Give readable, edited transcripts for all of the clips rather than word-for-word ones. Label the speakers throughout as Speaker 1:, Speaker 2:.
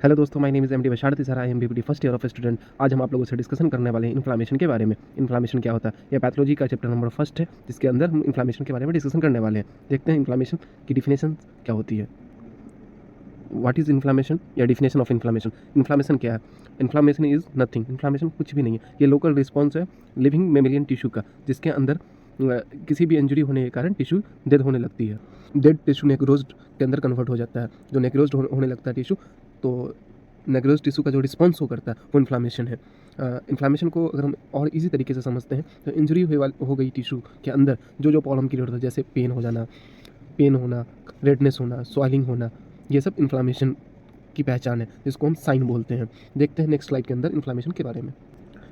Speaker 1: Hello दोस्तों, my name is MD Basharat sir. I am BPT first year of student. आज हम आप लोगों से डिस्कशन करने वाले हैं इन्फ्लामेशन के बारे में। इन्फ्लामेशन क्या होता है? यह पैथोलॉजी का चैप्टर नंबर फर्स्ट है, जिसके अंदर हम इन्फ्लामेशन के बारे में डिस्कशन करने वाले हैं। देखते हैं इन्फ्लामेशन की डिफिनेशन क्या होती है। व्हाट इज़ इन्फ्लामेशन या डिफिनेशन ऑफ इन्फ्लामेशन? इन्फ्लामेशन क्या है? Inflammation is nothing. इन्फ्लामेशन कुछ भी नहीं है। ये लोकल रिस्पॉन्स है लिविंग मेमेलियन टिश्यू का, जिसके अंदर किसी भी इंजरी होने के कारण टिश्यू डेड होने लगती है। डेड टिश्यू नेक्रोज के अंदर कन्वर्ट हो जाता है। जो नेक्रोज होने लगता है टिश्यू, तो नेक्रोज टिश्यू का जो रिस्पॉन्स हो करता है वो इन्फ्लामेशन है। इन्फ्लामेशन को अगर हम और इजी तरीके से समझते हैं तो इंजरी हो गई टिश्यू के अंदर जो प्रॉब्लम क्रिएट होता है, जैसे पेन हो जाना, पेन होना, रेडनेस होना, स्वेलिंग होना, ये सब इन्फ्लामेशन की पहचान है, जिसको हम साइन बोलते हैं। देखते हैं नेक्स्ट स्लाइड के अंदर इन्फ्लामेशन के बारे में।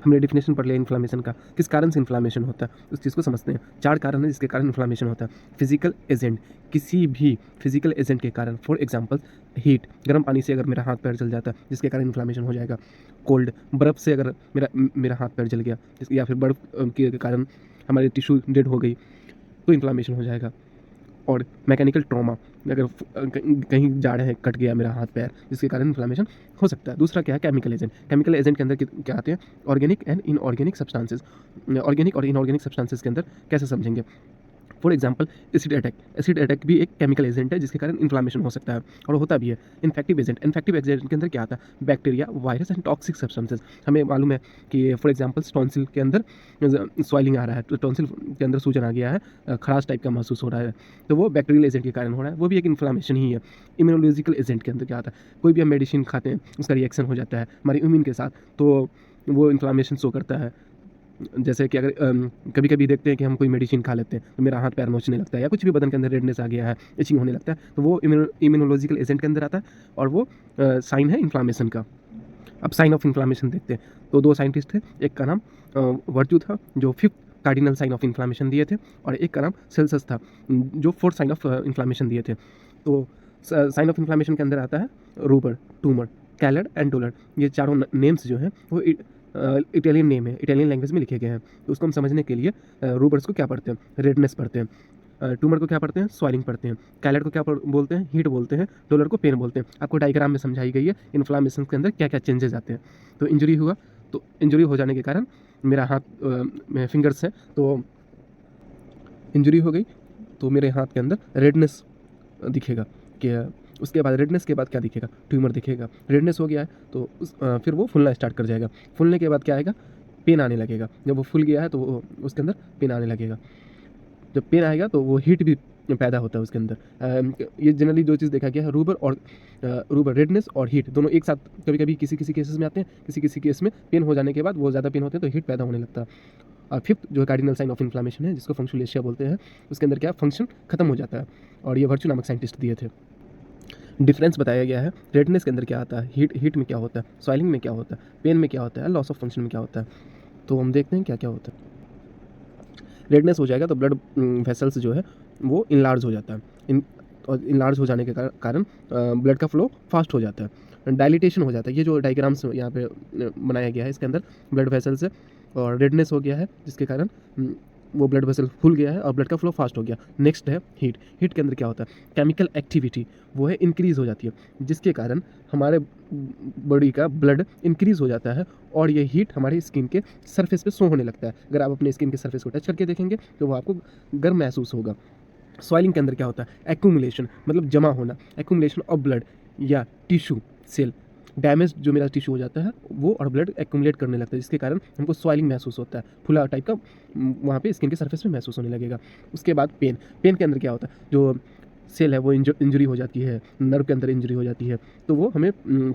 Speaker 1: हमने डिफिनेशन पढ़ लिया इन्फ्लामेशन का, किस कारण से इन्फ्लामेशन होता है उस चीज़ को समझते हैं। 4 कारण है जिसके कारण इन्फ्लामेशन होता है। फिजिकल एजेंट, किसी भी फिजिकल एजेंट के कारण, फॉर एग्जांपल हीट, गर्म पानी से अगर मेरा हाथ पैर जल जाता है जिसके कारण इन्फ्लामेशन हो जाएगा। कोल्ड, बर्फ़ से अगर मेरा हाथ पैर जल गया, या फिर बर्फ़ के कारण हमारी टिश्यू डेड हो गई, तो इन्फ्लामेशन हो जाएगा। और मैकेनिकल ट्रॉमा, अगर कहीं जा रहे हैं, कट गया मेरा हाथ पैर, जिसके कारण इन्फ्लामेशन हो सकता है। दूसरा क्या है? Chemical agent. केमिकल एजेंट के अंदर क्या आते हैं? Organic and inorganic substances. Organic और इनऑर्गेनिक सब्सटेंसेस के अंदर कैसे समझेंगे? For example acid attack. Acid attack भी एक केमिकल एजेंट है जिसके कारण इन्फ्लामेशन हो सकता है और होता भी है। इन्फेक्टिव एजेंट, इन्फेक्टिव एजेंट के अंदर क्या आता है? Bacteria, virus and toxic substances. हमें मालूम है कि फॉर एग्जाम्पल टॉन्सिल के अंदर स्वेलिंग आ रहा है, तो टॉन्सिल के अंदर सूजन आ गया है, खराश टाइप का महसूस हो रहा है, तो वो बैक्टीरियल एजेंट के कारण हो रहा है, वो भी एक इन्फ्लामेशन ही है। इम्यूनोलॉजिकल एजेंट के अंदर क्या आता है? कोई भी हम मेडिसिन खाते हैं, उसका रिएक्शन हो जाता है हमारी इम्यून के साथ, तो वो इन्फ्लामेशन शो करता है। जैसे कि अगर कभी कभी देखते हैं कि हम कोई मेडिसिन खा लेते हैं तो मेरा हाथ पैर नोचने लगता है, या कुछ भी बदन के अंदर रेडनेस आ गया है, इचिंग होने लगता है, तो वो इम्यूनोलॉजिकल एजेंट के अंदर आता है और वो साइन है इन्फ्लामेशन का। अब साइन ऑफ इन्फ्लामेशन देखते हैं। तो 2 साइंटिस्ट थे, एक का नाम वर्च्यू था जो 5th cardinal sign of inflammation दिए थे, और एक का नाम सेल्सस था जो 4th साइन ऑफ इन्फ्लामेशन दिए थे। तो साइन ऑफ इन्फ्लामेशन के अंदर आता है रूबर, ट्यूमर, कैलर एंड डोलर। ये चारों नेम्स जो हैं वो इटालियन नेम है, इटालियन लैंग्वेज में लिखे गए हैं। तो उसको हम समझने के लिए रूबर्स को क्या पढ़ते हैं? रेडनेस पढ़ते हैं। ट्यूमर को क्या पढ़ते हैं? स्वेलिंग पढ़ते हैं। कैलर को क्या बोलते हैं? हीट बोलते हैं। डोलर को पेन बोलते हैं। आपको डायग्राम में समझाई गई है इन्फ्लामेशन के अंदर क्या क्या चेंजेस आते हैं। तो इंजरी हुआ, तो इंजरी हो जाने के कारण मेरा हाथ में फिंगर्स है, तो इंजरी हो गई तो मेरे हाथ के अंदर रेडनेस दिखेगा। कि उसके बाद रेडनेस के बाद क्या दिखेगा? ट्यूमर दिखेगा। रेडनेस हो गया है तो फिर वो फूलना स्टार्ट कर जाएगा। फूलने के बाद क्या आएगा? पेन आने लगेगा। जब वो फूल गया है तो उसके अंदर पेन आने लगेगा। जब पेन आएगा तो वो हीट भी पैदा होता है उसके अंदर। ये जनरली 2 चीज़ देखा गया है, रूबर रेडनेस और हीट दोनों एक साथ कभी कभी किसी किसी केसेस में आते हैं। किसी किसी केस में पेन हो जाने के बाद वो ज़्यादा पेन होते हैं तो हीट पैदा होने लगता है। और 5th जो कार्डिनल साइन ऑफ इन्फ्लामेशन है, जिसको फंक्शुलेशिया बोलते हैं, उसके अंदर क्या फंक्शन खत्म हो जाता है, और ये वर्च्यू नामक साइंटिस्ट दिए थे। डिफरेंस बताया गया है। रेडनेस के अंदर क्या आता है? हीट में क्या होता है? स्वेलिंग में क्या होता है? पेन में क्या होता है? लॉस ऑफ फंक्शन में क्या होता है? तो हम देखते हैं क्या क्या होता है। रेडनेस हो जाएगा तो ब्लड वेसल्स जो है वो इनलार्ज हो जाता है। और इनलार्ज हो जाने के कारण ब्लड का फ्लो फास्ट हो जाता है, डायलिटेशन हो जाता है। ये जो डायग्राम्स यहाँ पे बनाया गया है, इसके अंदर ब्लड वेसल्स है और रेडनेस हो गया है, जिसके कारण वो ब्लड वेसल फूल गया है और ब्लड का फ्लो फास्ट हो गया। नेक्स्ट है हीट। हीट के अंदर क्या होता है? केमिकल एक्टिविटी वो है इंक्रीज़ हो जाती है, जिसके कारण हमारे बॉडी का ब्लड इंक्रीज़ हो जाता है, और ये हीट हमारी स्किन के सरफेस पे शो होने लगता है। अगर आप अपने स्किन के सरफेस को टच करके देखेंगे तो वो आपको गर्म महसूस होगा। स्वेलिंग के अंदर क्या होता है? एक्यूमुलेशन, मतलब जमा होना, एक्यूमुलेशन ऑफ ब्लड या टिश्यू सेल। डैमेज जो मेरा टिश्यू हो जाता है वो, और ब्लड एक्यूमुलेट करने लगता है, जिसके कारण हमको स्वेलिंग महसूस होता है, फुला टाइप का वहाँ पे स्किन के सरफेस पे महसूस होने लगेगा। उसके बाद पेन। पेन के अंदर क्या होता है? जो सेल है वो इंजरी हो जाती है, नर्व के अंदर इंजरी हो जाती है, तो वो हमें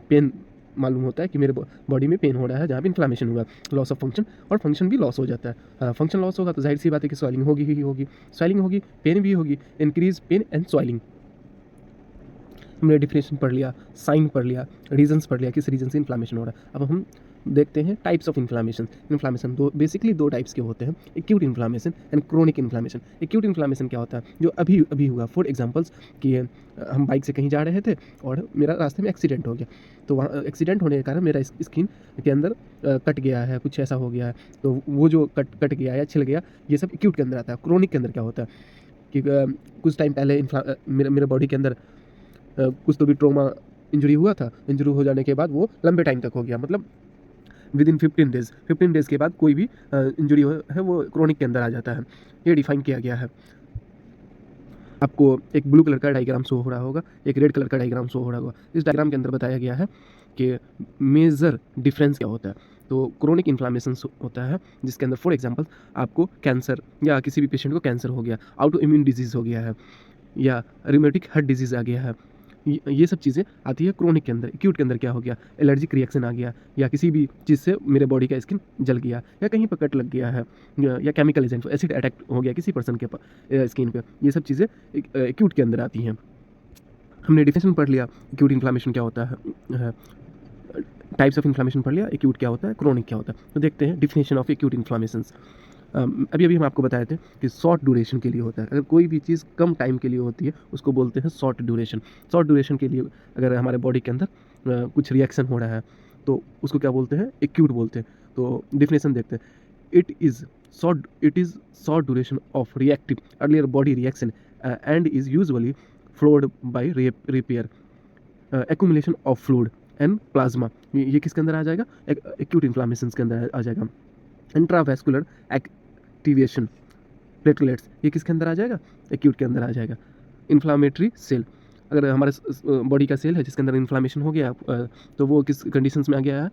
Speaker 1: पेन मालूम होता है कि मेरे बॉडी में पेन हो रहा है, जहाँ पे इन्फ्लामेशन हुआ, लॉस ऑफ फंक्शन, और फंक्शन भी लॉस हो जाता है। फंक्शन लॉस होगा तो जाहिर सी बात है कि स्वेलिंग होगी ही होगी। स्वेलिंग होगी, पेन भी होगी, इंक्रीज पेन एंड स्वेलिंग। हमने डिफिनेशन पढ़ लिया, साइन पढ़ लिया, रीजंस पढ़ लिया, किस रीजन से इन्फ्लामेशन हो रहा है। अब हम देखते हैं types of inflammation. Inflammation basically दो टाइप्स के होते हैं, acute inflammation and chronic inflammation. Acute inflammation क्या होता है? जो अभी अभी हुआ। फॉर एग्जांपल्स कि हम बाइक से कहीं जा रहे थे और मेरा रास्ते में एक्सीडेंट हो गया, तो वहाँ एक्सीडेंट होने के कारण मेरा स्किन के अंदर कट गया है, कुछ ऐसा हो गया है, तो वो जो कट गया या छिल गया, ये सब एक्यूट के अंदर आता है। क्रोनिक के अंदर क्या होता है कि कुछ टाइम पहले मेरे बॉडी के अंदर कुछ तो भी ट्रॉमा इंजरी हुआ था, इंजरी हो जाने के बाद वो लंबे टाइम तक हो गया, मतलब विद इन 15 डेज़ के बाद कोई भी इंजरी है वो क्रोनिक के अंदर आ जाता है। ये डिफाइन किया गया है। आपको एक ब्लू कलर का डायग्राम शो हो रहा होगा, एक रेड कलर का डायग्राम शो हो रहा होगा। इस डायग्राम के अंदर बताया गया है कि मेजर डिफरेंस क्या होता है। तो क्रोनिक इन्फ्लामेशन होता है जिसके अंदर फॉर एग्जांपल आपको कैंसर या किसी भी पेशेंट को कैंसर हो गया, ऑटो इम्यून डिजीज़ हो गया है या रिमेटिक हार्ट डिजीज़ आ गया है, ये सब चीज़ें आती है क्रोनिक के अंदर। एक्यूट के अंदर क्या हो गया, एलर्जिक रिएक्शन आ गया या किसी भी चीज़ से मेरे बॉडी का स्किन जल गया या कहीं पर कट लग गया है या केमिकल एजेंट एसिड अटैक हो गया किसी पर्सन के स्किन पे, ये सब चीज़ें एक्यूट के अंदर आती हैं। हमने डिफिनेशन पढ़ लिया एक्यूट इन्फ्लामेशन क्या होता है, टाइप्स ऑफ इन्फ्लामेशन पढ़ लिया, एक्यूट क्या होता है, क्रोनिक क्या होता है। तो देखते हैं डिफिनेशन ऑफ एक्यूट इन्फ्लामेशंस। अभी अभी हम आपको बताए थे कि शॉर्ट ड्यूरेशन के लिए होता है। अगर कोई भी चीज़ कम टाइम के लिए होती है उसको बोलते हैं शॉर्ट ड्यूरेशन। शॉर्ट ड्यूरेशन के लिए अगर हमारे बॉडी के अंदर कुछ रिएक्शन हो रहा है तो उसको क्या बोलते हैं, एक्यूट बोलते हैं। तो डिफिनेशन देखते हैं, it is short duration of reactive earlier body reaction and is usually flowed by repair accumulation of fluid and plasma. ये किसके अंदर आ जाएगा, एक्यूट इन्फ्लामेशन के अंदर आ जाएगा। इंट्रावेस्कुलर एक्टिवेशन प्लेटलेट्स, ये किसके अंदर आ जाएगा, एक्यूट के अंदर आ जाएगा। इन्फ्लामेटरी सेल, अगर हमारे बॉडी का सेल है जिसके अंदर इन्फ्लामेशन हो गया तो वो किस कंडीशंस में आ गया है,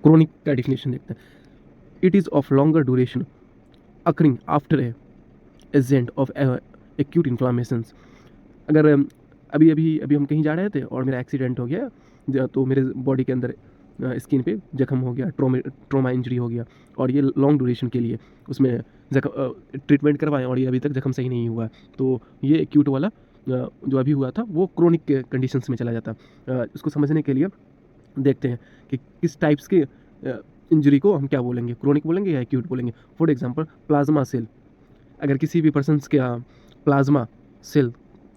Speaker 1: क्रोनिक का डिफिनेशन देखते हैं। It is of longer duration occurring after agent of acute inflammations. अगर अभी हम कहीं जा रहे थे और मेरा एक्सीडेंट हो गया तो मेरे बॉडी के अंदर स्किन पे जख्म हो गया, ट्रोमा इंजरी हो गया और ये लॉन्ग ड्यूरेशन के लिए उसमें ट्रीटमेंट करवाएं और ये अभी तक जख्म सही नहीं हुआ, तो ये एक्यूट वाला जो अभी हुआ था वो क्रोनिक के कंडीशंस में चला जाता। इसको समझने के लिए देखते हैं कि किस टाइप्स के इंजरी को हम क्या बोलेंगे, क्रोनिक बोलेंगे या एक्यूट बोलेंगे। फॉर एग्जांपल प्लाज्मा सेल, अगर किसी भी पर्सन के प्लाज्मा सेल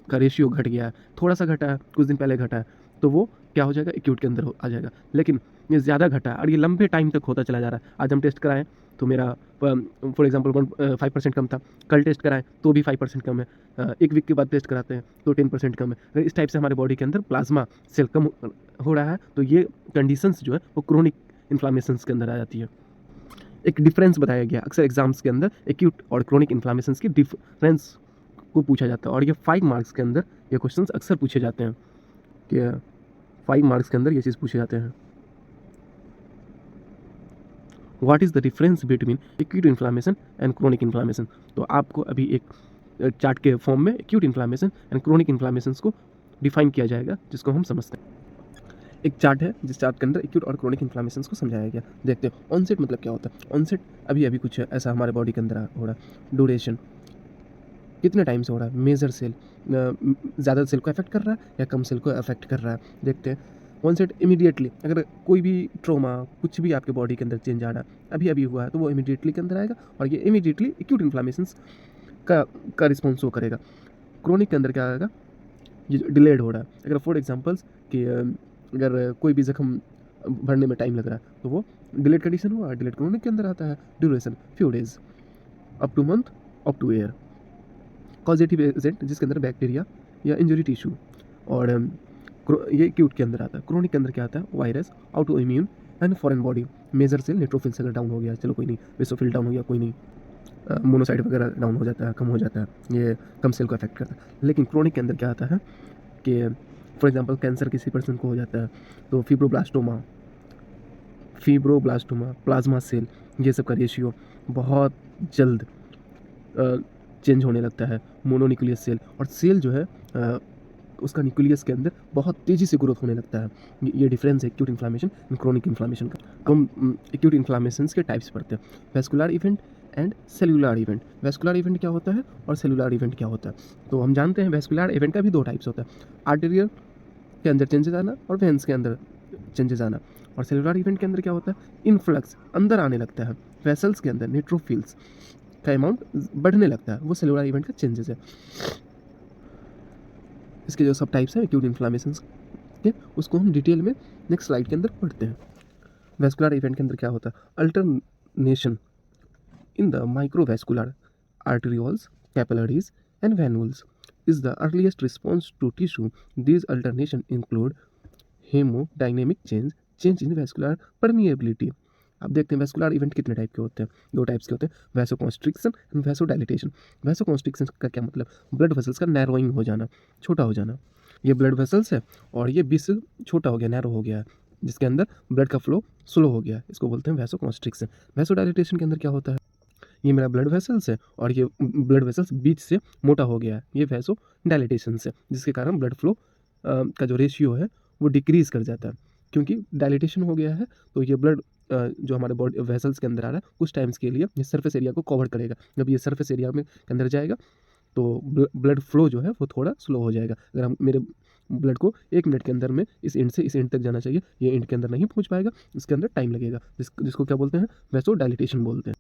Speaker 1: का रेशियो घट गया है, थोड़ा सा घटा है, कुछ दिन पहले घटा है, तो वो क्या हो जाएगा, एक्यूट के अंदर आ जाएगा। लेकिन ये ज़्यादा घटा है और ये लंबे टाइम तक होता चला जा रहा है। आज हम टेस्ट कराएं तो मेरा फॉर एग्जांपल 5% कम था, कल टेस्ट कराएं तो भी 5% कम है, एक वीक के बाद टेस्ट कराते हैं तो 10% कम है। अगर इस टाइप से हमारे बॉडी के अंदर प्लाज्मा सेल कम हो रहा है तो ये कंडीशंस जो है वो क्रोनिक इन्फ्लामेशंस के अंदर आ जाती है। एक डिफरेंस बताया गया, अक्सर एग्जाम्स के अंदर एक्यूट और क्रोनिक इन्फ्लामेशंस की डिफरेंस को पूछा जाता है और ये 5 मार्क्स के अंदर ये क्वेश्चंस अक्सर पूछे जाते हैं कि 5 मार्क्स के अंदर ये चीज़ पूछे जाते हैं। What is the difference between acute inflammation and chronic inflammation. तो आपको अभी एक चार्ट के फॉर्म में acute inflammation and chronic inflammation को डिफाइन किया जाएगा जिसको हम समझते हैं। एक चार्ट है जिस चार्ट के अंदर एक्यूट और क्रोनिक इन्फ्लामेशन को समझाया गया। देखते हैं ऑनसेट मतलब क्या होता है। ऑनसेट अभी अभी कुछ ऐसा हमारे बॉडी के अंदर हो रहा है। ड्यूरेशन कितने टाइम से हो रहा है, मेजर सेल ज़्यादा सेल को अफेक्ट कर रहा है या कम सेल को अफेक्ट कर रहा है। देखते हैं ऑनसेट इमीडिएटली, अगर कोई भी ट्रोमा कुछ भी आपके बॉडी के अंदर चेंज आ रहा है अभी अभी हुआ है तो वो इमीडिएटली के अंदर आएगा और ये इमीडिएटली एक्यूट इन्फ्लामेशन का रिस्पॉन्स शो करेगा। क्रोनिक के अंदर क्या आएगा, ये डिलेड हो रहा है। अगर फॉर एग्जांपल्स कि अगर कोई भी जख्म भरने में टाइम लग रहा है तो वो डिलेड कंडीशन हुआ, डिलेड क्रोनिक के अंदर आता है। Duration few days up two month up two year. Causative agent जिसके अंदर बैक्टीरिया या इंजरी टिश्यू, और ये एक्यूट के अंदर आता है। क्रोनिक के अंदर क्या आता है, virus, auto immune and foreign body. Major cell neutrophil अगर डाउन हो गया, चलो कोई नहीं, बेसोफिल डाउन हो गया कोई नहीं, मोनोसाइट वगैरह डाउन हो जाता है, कम हो जाता है, ये कम सेल को अफेक्ट करता है। लेकिन क्रोनिक के अंदर क्या आता है कि फॉर एग्जांपल कैंसर किसी पर्सन को हो जाता है तो फिब्रोब्लास्टोमा, प्लाज्मा सेल, ये सब का रेशियो बहुत जल्द चेंज होने लगता है। मोनोन्यूक्लियस सेल, और सेल जो है उसका न्यूक्लियस के अंदर बहुत तेज़ी से ग्रोथ होने लगता है। ये डिफरेंस है acute inflammation and chronic inflammation का। हम एक्यूट इन्फ्लामेशंस के टाइप्स पढ़ते हैं, vascular event and cellular event. Vascular event क्या होता है और सेलुलर इवेंट क्या होता है, तो हम जानते हैं वैस्कुलर इवेंट का भी 2 टाइप्स होता है, आर्टेरियल के अंदर चेंजेस आना और वेन्स के अंदर चेंजेस आना। और सेलुलर इवेंट के अंदर क्या होता है, इन्फ्लक्स, अंदर आने लगता है, वेसल्स के अंदर न्यूट्रोफिल्स का अमाउंट बढ़ने लगता है, वो सेलुलर इवेंट का चेंजेस है। इसके जो सब टाइप्स हैं एक्यूट इन्फ्लामेशन के, उसको हम डिटेल में नेक्स्ट स्लाइड के अंदर पढ़ते हैं। वैस्कुलर इवेंट के अंदर क्या होता है, alternation in the microvascular arterioles, capillaries and venules is the earliest response to tissue. These alternation include haemodynamic change, change in vascular permeability. अब देखते हैं वैस्कुलर इवेंट कितने टाइप के होते हैं। 2 टाइप्स के होते हैं, वैसोकॉन्स्ट्रिक्शन एंड वैसोडाइलेटेशन। वैसोकॉन्स्ट्रिक्शन का क्या मतलब, ब्लड वेसल्स का नैरोइंग हो जाना, छोटा हो जाना। ये ब्लड वेसल्स है और ये बीच से छोटा हो गया, नैरो हो गया है, जिसके अंदर ब्लड का फ्लो स्लो हो गया है, इसको बोलते हैं वैसोकॉन्स्ट्रिक्शन। वैसोडाइलेटेशन के अंदर क्या होता है, ये मेरा ब्लड वेसल्स है और ये ब्लड वेसल्स बीच से मोटा हो गया है, ये वैसो डायलिटेशन से, जिसके कारण ब्लड फ्लो का जो रेशियो है वो डिक्रीज़ कर जाता है। क्योंकि डायलिटेशन हो गया है तो ये ब्लड जो हमारे बॉडी वेसल्स के अंदर आ रहा है कुछ टाइम्स के लिए ये सरफेस एरिया को कवर करेगा। जब ये सरफेस एरिया में के अंदर जाएगा तो ब्लड फ्लो जो है वो थोड़ा स्लो हो जाएगा। अगर हम मेरे ब्लड को 1 मिनट के अंदर में इस एंड से इस एंड तक जाना चाहिए, ये एंड के अंदर नहीं पहुंच पाएगा, इसके अंदर टाइम लगेगा, जिसको क्या बोलते हैं, वैसो डायलिटेशन बोलते हैं।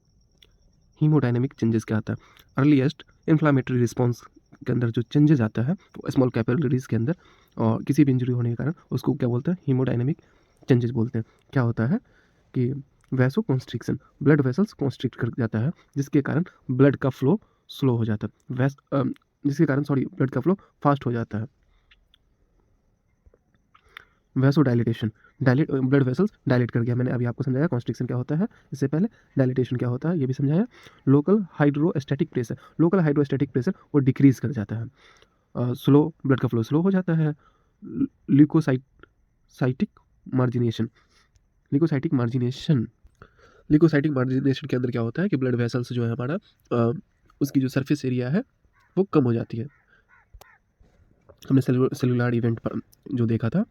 Speaker 1: हीमोडायनेमिक चेंजेस क्या आता है, अर्लीस्ट इन्फ्लामेटरी रिस्पॉन्स के अंदर जो चेंजेस आता है स्मॉल कैपिलरीज के अंदर और किसी भी इंजरी होने के कारण उसको क्या बोलते हैं, हीमोडायनेमिक चेंजेस बोलते हैं। क्या होता है कि vaso constriction, blood vessels constrict कर जाता है, जिसके कारण ब्लड का फ्लो स्लो हो जाता है, जिसके कारण ब्लड का फ्लो फास्ट हो जाता है। Vaso dilatation, blood vessels dilate कर गया, मैंने अभी आपको समझाया कॉन्स्ट्रिक्शन क्या होता है, इससे पहले डायलिटेशन क्या होता है ये भी समझाया। Local hydrostatic pressure, local hydrostatic pressure वो डिक्रीज कर जाता है, स्लो ब्लड का फ्लो स्लो हो जाता है। ल्यूकोसाइटिक मार्जिनेशन, ल्यूकोसाइटिक मार्जिनेशन, ल्यूकोसाइटिक मार्जिनेशन के अंदर क्या होता है कि ब्लड वेसल्स जो है हमारा उसकी जो सरफेस एरिया है वो कम हो जाती है। हमने सेलुलर इवेंट पर जो देखा था,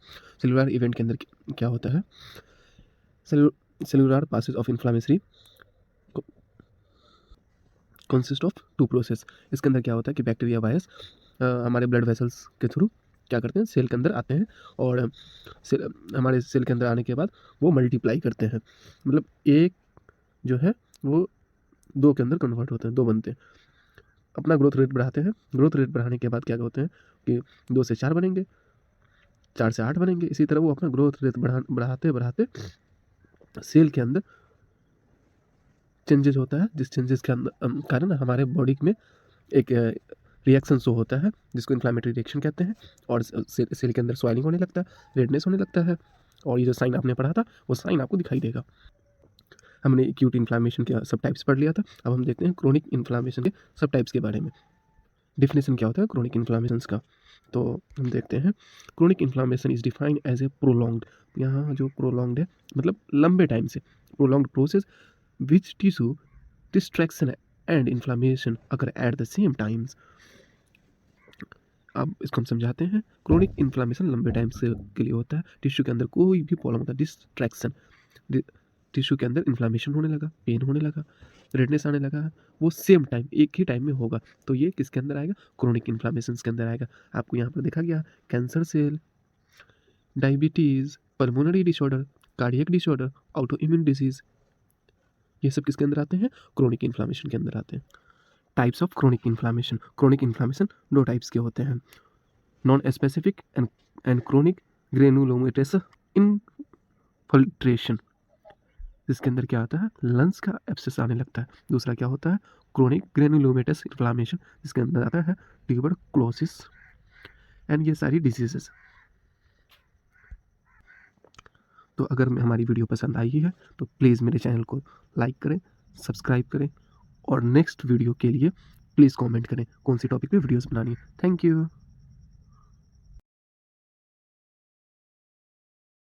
Speaker 1: सेलुलर इवेंट के अंदर क्या होता है, cellular passage of inflammatory consist of 2 process. इसके अंदर क्या होता है कि बैक्टीरिया वायरस हमारे ब्लड वेसल्स के थ्रू क्या करते हैं, सेल के अंदर आते हैं और हमारे सेल के अंदर आने के बाद वो मल्टीप्लाई करते हैं, मतलब एक जो है वो 2 के अंदर कन्वर्ट होते हैं, 2 बनते हैं, अपना ग्रोथ रेट बढ़ाते हैं। ग्रोथ रेट बढ़ाने के बाद क्या होते हैं कि 2 से 4 बनेंगे, 4 से 8 बनेंगे, इसी तरह वो अपना ग्रोथ रेट बढ़ाते बढ़ाते सेल के अंदर चेंजेस होता है, जिस चेंजेस के अंदर कारण हमारे बॉडी में एक रिएक्शन शो होता है जिसको इन्फ्लामेटरी रिएक्शन कहते हैं, और सेल के अंदर स्वेलिंग होने लगता है, रेडनेस होने लगता है, और ये जो साइन आपने पढ़ा था वो साइन आपको दिखाई देगा। हमने एक्यूट इन्फ्लामेशन के सब टाइप्स पढ़ लिया था, अब हम देखते हैं क्रोनिक इन्फ्लामेशन के सब टाइप्स के बारे में। डिफिनेशन क्या होता है क्रोनिक इन्फ्लामेशन का, तो हम देखते हैं chronic inflammation is defined as a prolonged, यहाँ जो प्रोलॉन्ग्ड है मतलब लंबे टाइम से, prolonged process which tissue destruction and inflammation occur at the same times. अब इसको हम समझाते हैं, क्रोनिक इन्फ्लामेशन लंबे टाइम से के लिए होता है, टिश्यू के अंदर कोई भी प्रॉब्लम होता है, डिस्ट्रैक्शन, टिश्यू के अंदर इन्फ्लामेशन होने लगा, पेन होने लगा, रेडनेस आने लगा, वो सेम टाइम एक ही टाइम में होगा, तो ये किसके अंदर आएगा, क्रोनिक इन्फ्लामेशन के अंदर आएगा। आपको यहाँ पर देखा गया cancer cell, diabetes, pulmonary disorder, cardiac disorder, auto immune disease, ये सब किसके अंदर आते हैं, क्रोनिक इन्फ्लामेशन के अंदर आते हैं। Types of chronic inflammation, chronic inflammation 2 types के होते हैं, non specific and chronic granulomatous infiltration, जिसके अंदर क्या आता है, लंग्स का एब्सेस आने लगता है। दूसरा क्या होता है, क्रोनिक ग्रेनुलोमेटस इन्फ्लामेशन, जिसके अंदर आता है ट्यूबरक्लोसिस एंड ये सारी डिजीजेस। तो अगर हमारी वीडियो पसंद आई है तो प्लीज़ मेरे चैनल को लाइक करें, सब्सक्राइब करें, और नेक्स्ट वीडियो के लिए प्लीज़ कमेंट करें कौन सी टॉपिक पे वीडियोस बनानी है। Thank you.